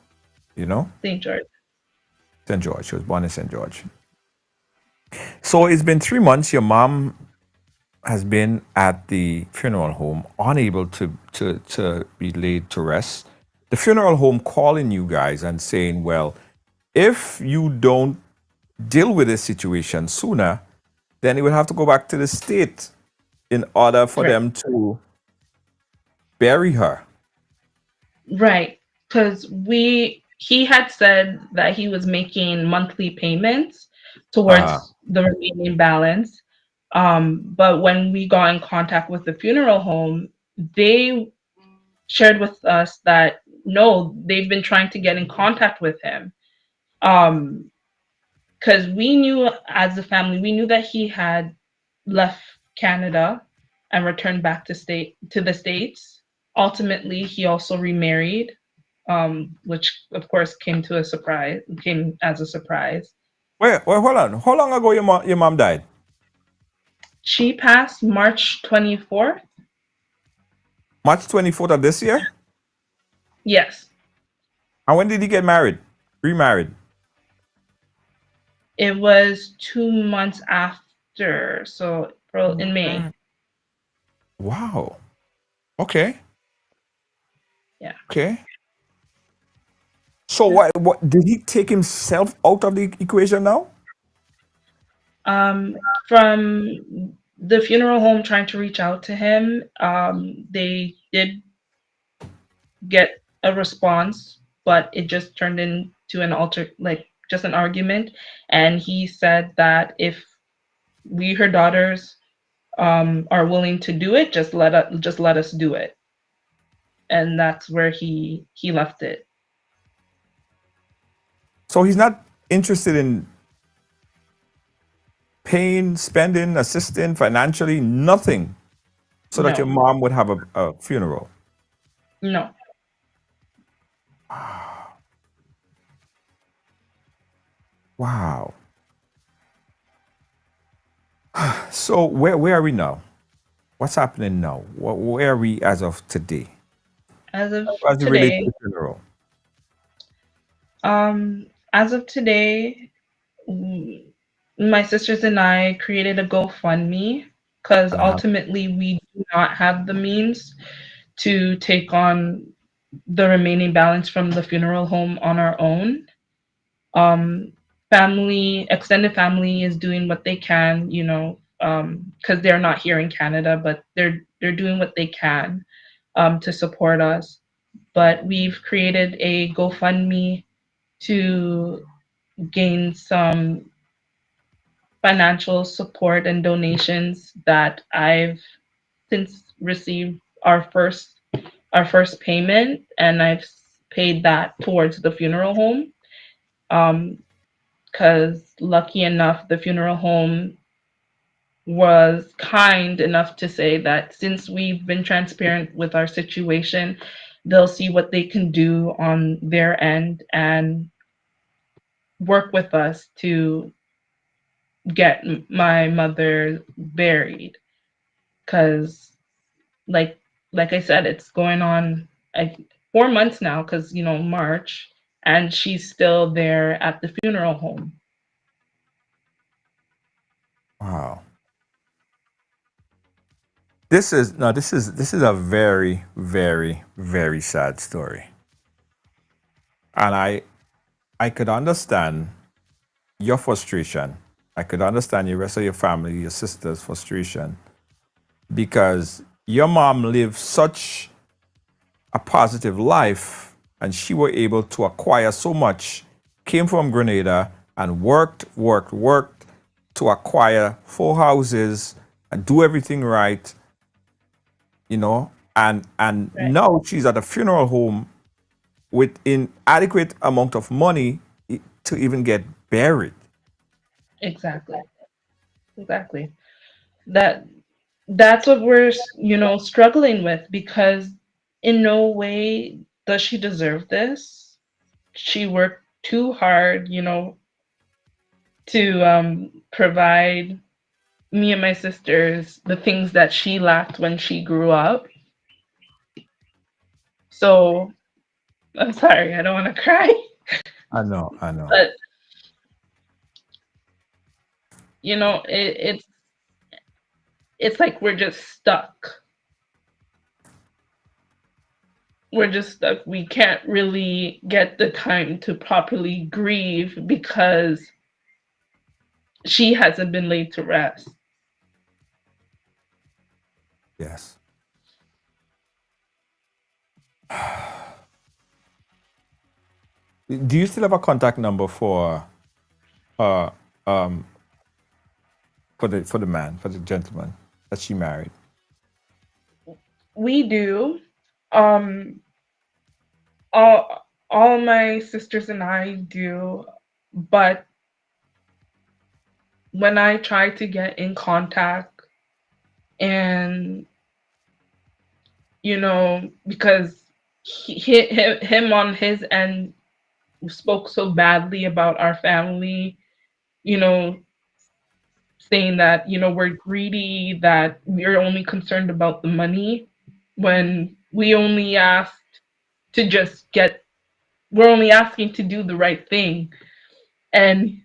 You know, St. George. St. George. She was born in St. George. So it's been 3 months. Your mom has been at the funeral home, unable to be laid to rest. The funeral home calling you guys and saying, "Well, if you don't deal with this situation sooner, then it will have to go back to the state in order for Right. them to bury her." Right. Because he had said that he was making monthly payments Uh, towards the remaining balance. But when we got in contact with the funeral home, they shared with us that no, they've been trying to get in contact with him. Um, because we knew as a family, we knew that he had left Canada and returned back to the States. Ultimately, he also remarried, which of course came as a surprise. wait, hold on. How long ago your mom died? She passed March 24th. March 24th of this year? Yes, And when did he get married? Remarried? it was 2 months after, so April in May. Wow. Okay. Yeah. Okay. So what did he take himself out of the equation now? From the funeral home trying to reach out to him, they did get a response, but it just turned into just an argument. And he said that if we, her daughters, are willing to do it, just let us do it. And that's where he left it. So he's not interested in paying, spending, assisting financially, nothing, so that your No, mom would have a funeral. no. Wow. So where are we now? What's happening now? Where are we as of today? As of As it relates to today, the funeral. as of today, mm, my sisters and I created a GoFundMe because Uh-huh. ultimately we do not have the means to take on the remaining balance from the funeral home on our own. Um, extended family is doing what they can, because they're not here in Canada, but they're doing what they can to support us. But we've created a GoFundMe to gain some financial support and donations that I've since received our first payment, and I've paid that towards the funeral home. Because lucky enough, the funeral home was kind enough to say that since we've been transparent with our situation, they'll see what they can do on their end and work with us to get my mother buried. Because like like I said, it's going on like 4 months now. Because March, and she's still there at the funeral home. Wow. This is a very, very, very sad story. And I could understand your frustration. I could understand the rest of your family, your sister's frustration, because your mom lived such a positive life and she were able to acquire so much, came from Grenada and worked to acquire 4 houses and do everything right, and Right. now she's at a funeral home with inadequate amount of money to even get buried. Exactly. Exactly. That that's what we're, struggling with, because in no way does she deserve this. She worked too hard, to provide me and my sisters the things that she lacked when she grew up. So I'm sorry, I don't want to cry, I know. but it's like we're just stuck. We're just stuck. We can't really get the time to properly grieve because she hasn't been laid to rest. Yes. Do you still have a contact number uh um for the gentleman that she married? We do. Um, all my sisters and I do, but when I try to get in contact, and because him on his end spoke so badly about our family, you know, saying that, we're greedy, that we're only concerned about the money, when we only asked to just get, we're only asking to do the right thing. And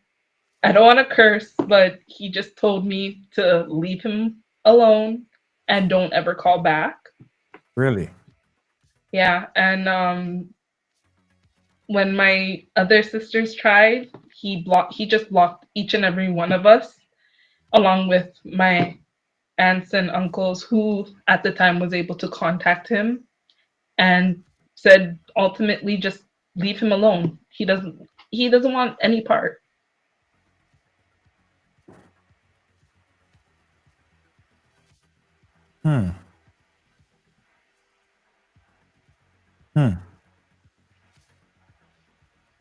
I don't want to curse, but he just told me to leave him alone and don't ever call back. Really? Yeah. And when my other sisters tried, he just blocked each and every one of us, along with my aunts and uncles, who at the time was able to contact him, and said ultimately just leave him alone. He doesn't want any part. Hmm. Hmm.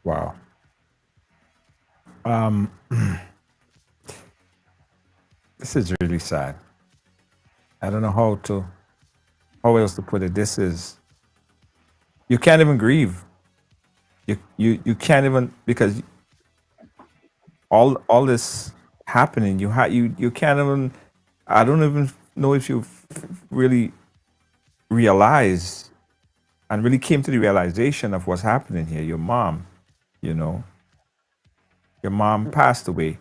Wow. Um, this is really sad. I don't know how else to put it. This is, you can't even grieve. You can't even, because all this happening, you can't even, I don't even know if you really realize and really came to the realization of what's happening here. You know, your mom passed away,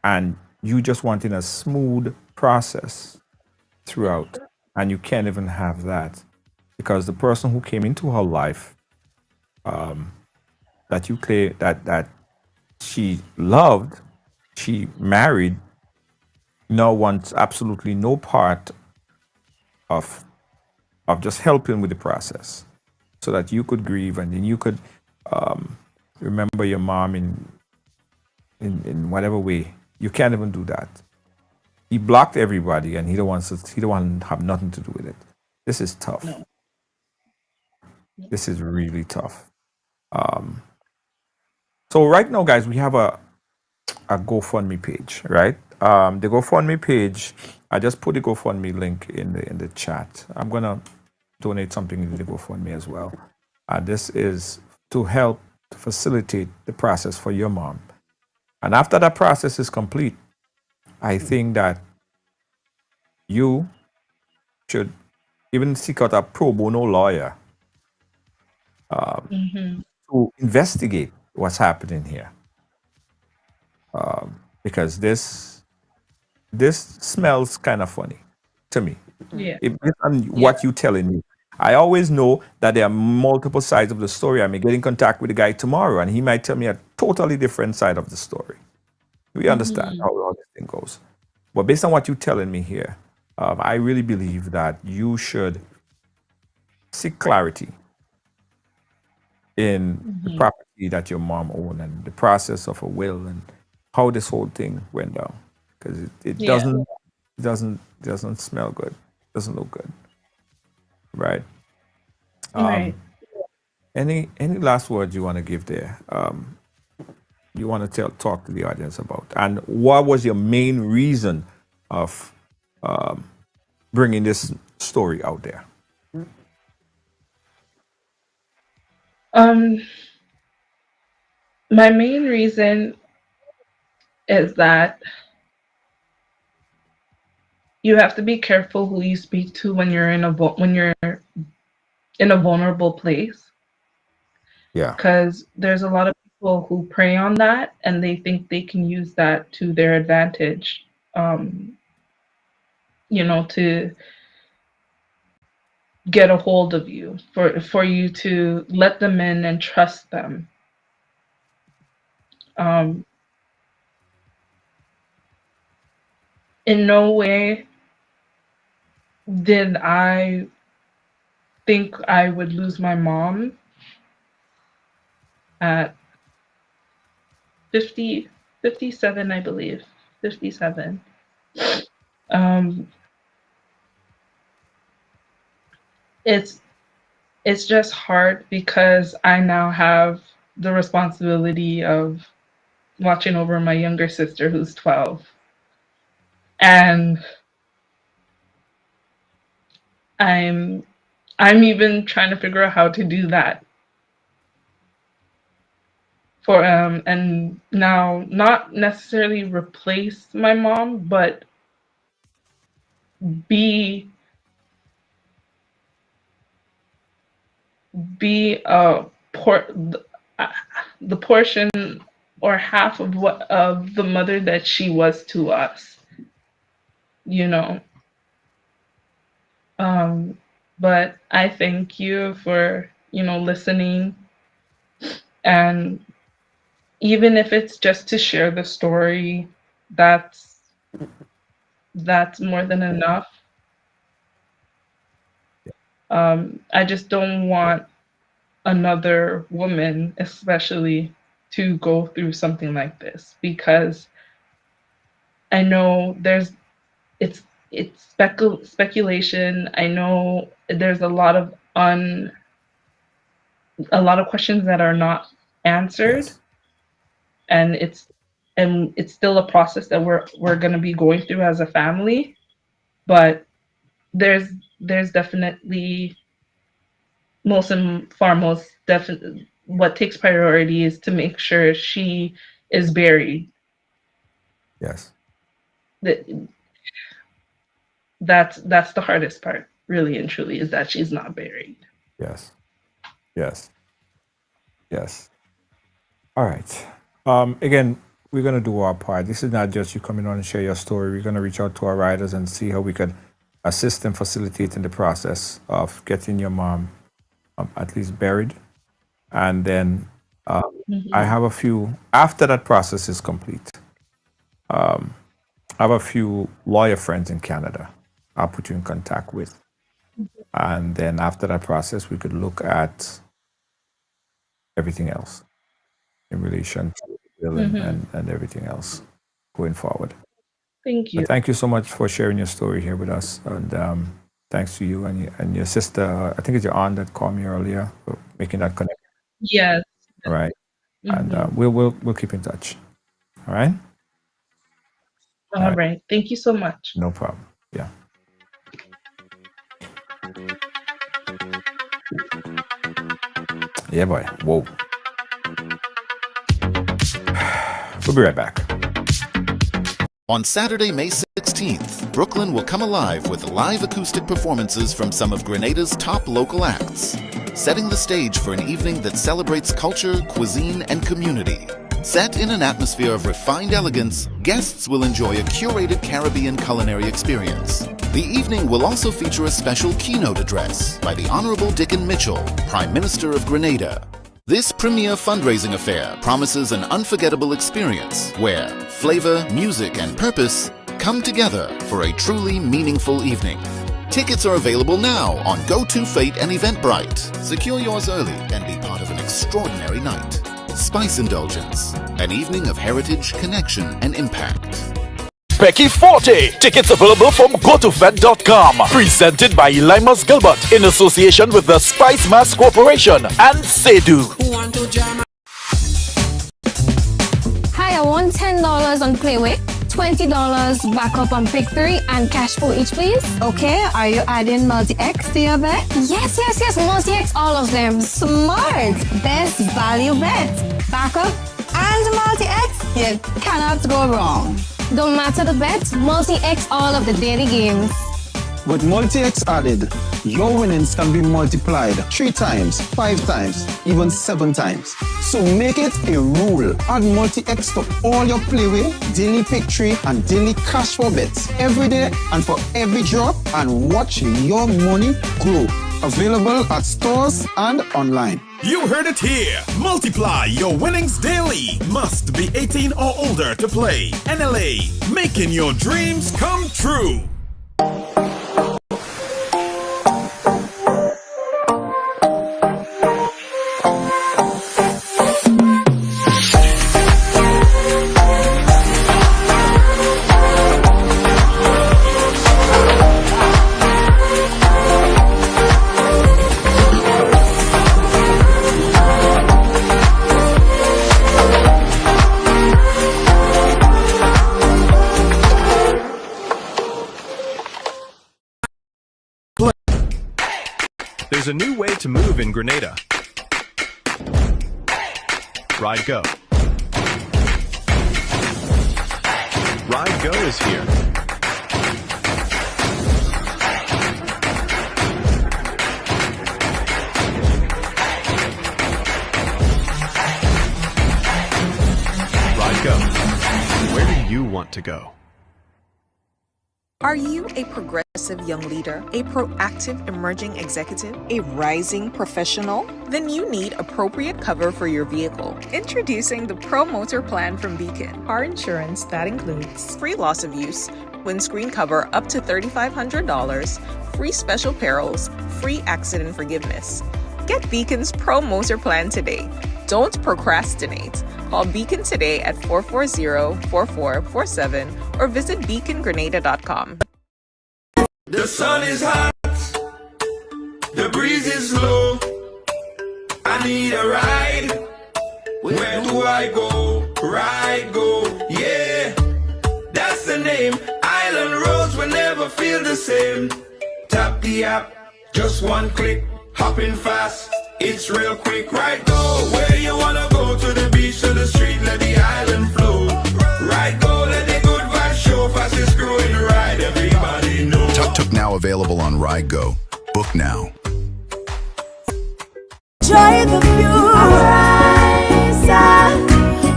and you just wanting a smooth process throughout, and you can't even have that because the person who came into her life, that you claim that she loved, she married, now wants absolutely no part of just helping with the process, so that you could grieve and then you could remember your mom in whatever way. You can't even do that. He blocked everybody, and he don't want to have nothing to do with it. This is tough. No. This is really tough. So right now, guys, we have a GoFundMe page, right? The GoFundMe page, I just put the GoFundMe link in the chat. I'm gonna donate something to the GoFundMe as well. This is to help to facilitate the process for your mom. And after that process is complete, I think that you should even seek out a pro bono lawyer Hmm. to investigate what's happening here, because this smells kind of funny to me. Yeah. Based on Yeah. what you're telling me, I always know that there are multiple sides of the story. I may get in contact with the guy tomorrow, and he might tell me a totally different side of the story. We understand Mhm. how this thing goes. But based on what you're telling me here, I really believe that you should seek clarity in the Mhm. property that your mom owned and the process of a will and how this whole thing went down. Because it Yeah. doesn't smell good. Doesn't look good. Right. Right. Any last words you want to give there? You want to talk to the audience about, and what was your main reason of bringing this story out there? Um, my main reason is that you have to be careful who you speak to when you're when you're in a vulnerable place, Yeah. because there's a lot of people who prey on that and they think they can use that to their advantage. Um, to get a hold of you, for you to let them in and trust them. Um, in no way did I think I would lose my mom at 50, 57, I believe. 57. Um, it's it's just hard because I now have the responsibility of watching over my younger sister who's 12. And I'm I'm even trying to figure out how to do that for and now not necessarily replace my mom, but be be uh, the portion or half of what of the mother that she was to us, you know. Um, but I thank you for, listening, and even if it's just to share the story, that's that's more than enough. I just don't want another woman, especially, to go through something like this, because I know it's speculation. I know there's a lot of questions that are not answered, Yes. and it's still a process that we're going to be going through as a family. But there's definitely most and foremost, definitely what takes priority is to make sure she is buried. Yes. That that's the hardest part, really and truly, is that she's not buried. Yes. Yes. Yes. All right. Again, we're gonna do our part. This is not just you coming on and share your story. We're gonna reach out to our writers and see how we could assist and facilitate in the process of getting your mom at least buried. And then I Hmm. have a few after that process is complete. I have a few lawyer friends in Canada. I'll put you in contact with. And then after that process, we could look at everything else in relation to the bill Hmm. and everything else going forward. Thank But you. thank you so much for sharing your story here with us. And thanks to you and your sister. I think it's your aunt that called me earlier for making that connection. Yes. All right. And Hmm. we'll keep in touch. All right. All All right. right. Thank you so much. No problem. Yeah. Yeah, boy. Whoa. We'll be right back. On Saturday, May 16th, Brooklyn will come alive with live acoustic performances from some of Grenada's top local acts, setting the stage for an evening that celebrates culture, cuisine, and community. Set in an atmosphere of refined elegance, guests will enjoy a curated Caribbean culinary experience. The evening will also feature a special keynote address by the Honorable Dickon Mitchell, Prime Minister of Grenada. This premier fundraising affair promises an unforgettable experience where flavor, music, and purpose come together for a truly meaningful evening. Tickets are available now on GoToFate and Eventbrite. Secure yours early and be part of an extraordinary night. Spice Indulgence, an evening of heritage, connection, and impact. Becky Forte. Tickets available from GoToFed.com. Presented by Elimas Gilbert in association with the Spice Mass Corporation and Sedu. Hi, I want $10 on Playway, $20 backup on Pick 3, and cash for each, please. Okay, are you adding multi-X to your bet? Yes, multi-X, all of them. Smart! Best value bet. Backup and multi-X. You cannot go wrong. Don't matter the bet, multi-X all of the daily games. With multi-X added, your winnings can be multiplied 3 times, 5 times, even 7 times. So make it a rule. Add multi-X to all your Playway, daily pick 3, and daily cash for bets every day and for every drop, and watch your money grow. Available at stores and online. You heard it here. Multiply your winnings daily. Must be 18 or older to play. NLA, making your dreams come true. There's a new way to move in Grenada. Ride Go. Ride Go is here. Ride Go. Where do you want to go? Are you a progressive young leader, a proactive emerging executive, a rising professional? Then you need appropriate cover for your vehicle. Introducing the Pro Motor Plan from Beacon. Car insurance that includes free loss of use, windscreen cover up to $3,500, free special perils, free accident forgiveness. Get Beacon's Pro Motor Plan today. Don't procrastinate. Call Beacon today at 440-4447 or visit beacongrenada.com. The sun is hot, the breeze is low. I need a ride. Where do I go? Ride Go, yeah. That's the name. Island roads will never feel the same. Tap the app, just one click, hopping fast. It's real quick. Ride Go, where you wanna go? To the beach, to the street, let the island flow. Ride Go, let the good vibes show. Fastest growing ride, everybody know. Tuk-tuk now available on Ride Go. Book now. Try the view.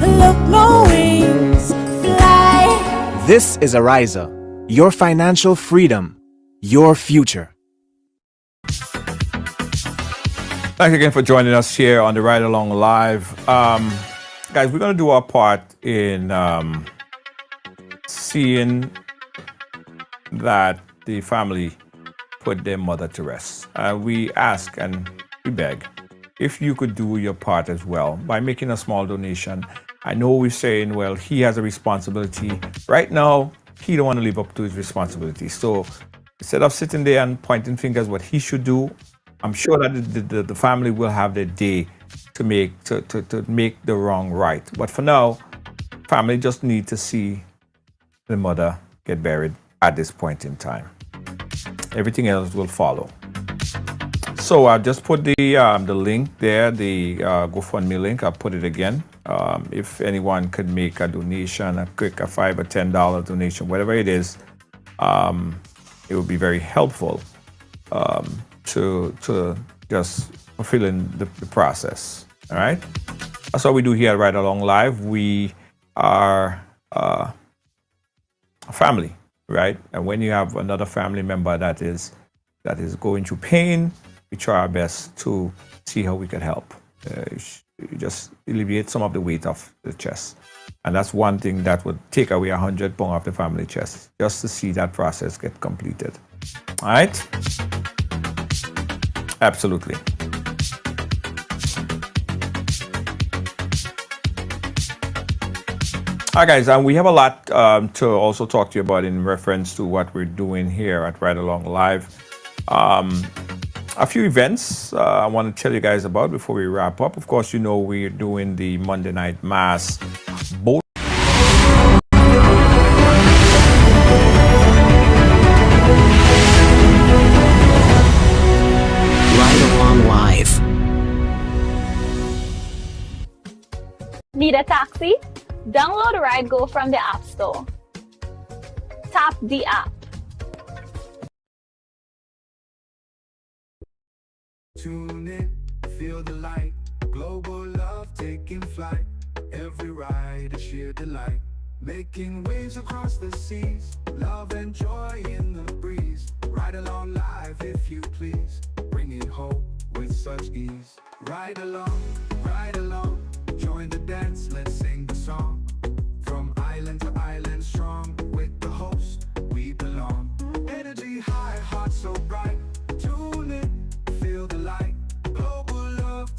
Look, no wings fly. This is Ariza, your financial freedom, your future. Thanks again for joining us here on the Ride Along Live. Guys, we're going to do our part in seeing that the family put their mother to rest. We ask and we beg if you could do your part as well by making a small donation. I know we're saying, well, he has a responsibility. Right now, he don't want to live up to his responsibility. So instead of sitting there and pointing fingers what he should do, I'm sure that the family will have their day to make the wrong right. But for now, family just need to see the mother get buried at this point in time. Everything else will follow. So I just put the link there, the GoFundMe link. I'll put it again. If anyone could make a donation, a quick $5 or $10 donation, whatever it is, it would be very helpful to just fulfilling the process. All right. That's what we do here at Ride Along Live. We are a family, right? And when you have another family member that is going through pain, we try our best to see how we can help. You just alleviate some of the weight off the chest. And that's one thing that would take away 100 pounds off the family chest, just to see that process get completed. All right? Absolutely. Hi guys, we have a lot to also talk to you about in reference to what we're doing here at Ride Along Live. A few events I want to tell you guys about before we wrap up. Of course, you know we're doing the Monday Night Mass. Both Ride Along Live. Need a taxi? Download Ride Go from the App Store. Tap the app. Tune in, feel the light. Global love taking flight. Every ride a sheer delight. Making waves across the seas. Love and joy in the breeze. Ride along live if you please. Bringing hope with such ease. Ride along, join the dance, let's